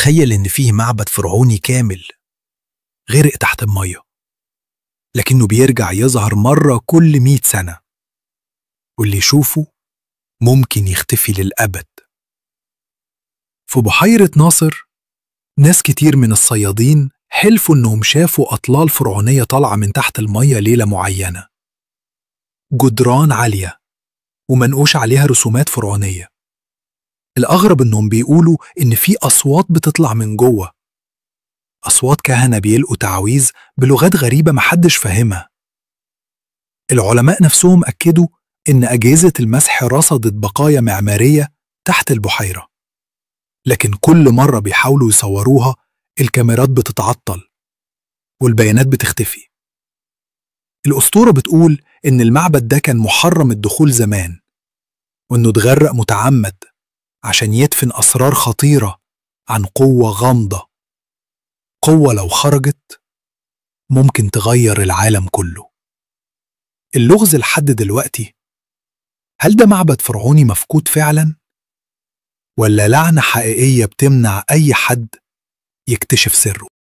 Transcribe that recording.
تخيل إن فيه معبد فرعوني كامل غرق تحت المية، لكنه بيرجع يظهر مرة كل 100 سنة، واللي يشوفه ممكن يختفي للأبد. في بحيرة ناصر ناس كتير من الصيادين حلفوا إنهم شافوا أطلال فرعونية طالعة من تحت المية ليلة معينة، جدران عالية ومنقوش عليها رسومات فرعونية. الأغرب إنهم بيقولوا إن في أصوات بتطلع من جوه، أصوات كهنة بيلقوا تعاويذ بلغات غريبة محدش فاهمها. العلماء نفسهم أكدوا إن أجهزة المسح رصدت بقايا معمارية تحت البحيرة، لكن كل مرة بيحاولوا يصوروها الكاميرات بتتعطل والبيانات بتختفي. الأسطورة بتقول إن المعبد ده كان محرم الدخول زمان، وإنه اتغرق متعمد عشان يدفن أسرار خطيرة عن قوة غامضة، قوة لو خرجت ممكن تغير العالم كله. اللغز لحد دلوقتي، هل ده معبد فرعوني مفقود فعلا؟ ولا لعنة حقيقية بتمنع أي حد يكتشف سره؟